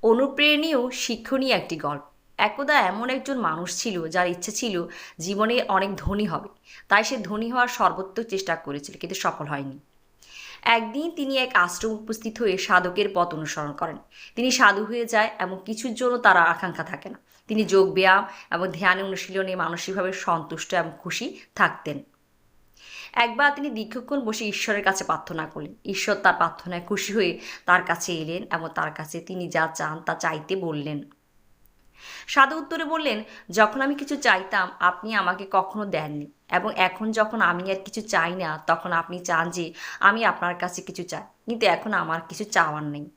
অনুপ্রেরণীয় শিক্ষণীয় একটি গল্প। একদা এমন একজন মানুষ ছিল যার ইচ্ছে ছিল জীবনে অনেক ধনী হবে। তাই সে ধনী হওয়ার সর্বোচ্চ চেষ্টা করেছিল, কিন্তু সফল হয়নি। একদিন তিনি এক আশ্রম উপস্থিত হয়ে সাধকের পথ অনুসরণ করেন। তিনি সাধু হয়ে যায় এবং কিছুর জন্য তার আকাঙ্ক্ষা থাকে না। তিনি যোগ ব্যায়াম এবং ধ্যান অনুশীলনে মানসিকভাবে সন্তুষ্ট এবং খুশি থাকতেন। একবার তিনি দীর্ঘক্ষণ বসে ঈশ্বরের কাছে প্রার্থনা করলেন। ঈশ্বর তার প্রার্থনায় খুশি হয়ে তার কাছে এলেন এবং তার কাছে তিনি যা চান তা চাইতে বললেন। সাধু উত্তরে বললেন, যখন আমি কিছু চাইতাম আপনি আমাকে কখনো দেননি, এবং এখন যখন আমি আর কিছু চাই না তখন আপনি চান যে আমি আপনার কাছে কিছু চাই, কিন্তু এখন আমার কিছু চাওয়ার নেই।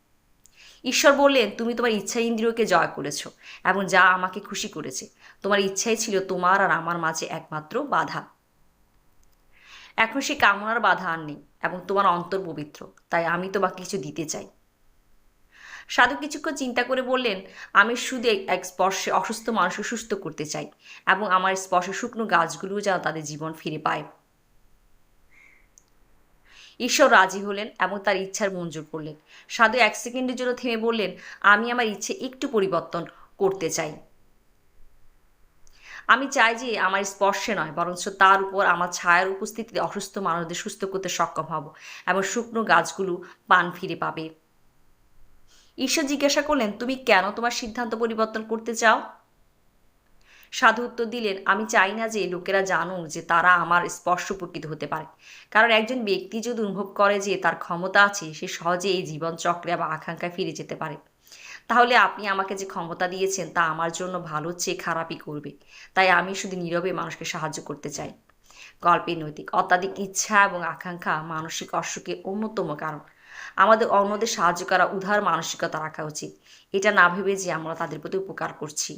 ঈশ্বর বললেন, তুমি তোমার ইচ্ছা ইন্দ্রিয়কে জয় করেছ এবং যা আমাকে খুশি করেছে। তোমার ইচ্ছাই ছিল তোমার আর আমার মাঝে একমাত্র বাধা। এখন সে কামনার বাধা আর নেই এবং তোমার অন্তর পবিত্র, তাই আমি তোমাকে কিছু দিতে চাই। সাধু কিছুক্ষণ চিন্তা করে বললেন, আমি শুধু এক স্পর্শে অসুস্থ মানুষকে সুস্থ করতে চাই এবং আমার স্পর্শে শুকনো গাছগুলোও যেন তাদের জীবন ফিরে পায়। ঈশ্বর রাজি হলেন এবং তার ইচ্ছার মঞ্জুর করলেন। সাধু এক সেকেন্ডের জন্য থেমে বললেন, আমি আমার ইচ্ছে একটু পরিবর্তন করতে চাই। আমি চাই যে আমার স্পর্শে নয় বরঞ্চ তার উপর আমার ছায়ার উপস্থিতিতে অসুস্থ মানুষদের সুস্থ করতে সক্ষম হব এবং শুকনো গাছগুলো প্রাণ ফিরে পাবে। ঈশ্বর জিজ্ঞাসা করলেন, তুমি কেন তোমার সিদ্ধান্ত পরিবর্তন করতে চাও? সাধু উত্তর দিলেন, আমি চাই না যে লোকেরা জানুক যে তারা আমার স্পর্শ উপকৃত হতে পারে। কারণ একজন ব্যক্তি যদি অনুভব করে যে তার ক্ষমতা আছে, সে সহজে এই জীবন চক্রে বা আকাঙ্ক্ষায় ফিরে যেতে পারে। তাহলে আপনি আমাকে যে ক্ষমতা দিয়েছেন তা আমার জন্য ভালোর চেয়ে খারাপই করবে। তাই আমি শুধু নীরবে মানুষকে সাহায্য করতে চাই। গল্পে নৈতিক অত্যাধিক ইচ্ছা এবং আকাঙ্ক্ষা মানসিক অসুখের অন্যতম কারণ। আমাদের অন্যদের সাহায্য করা উদার মানসিকতা রাখা উচিত, এটা না ভেবে যে আমরা তাদের প্রতি উপকার করছি।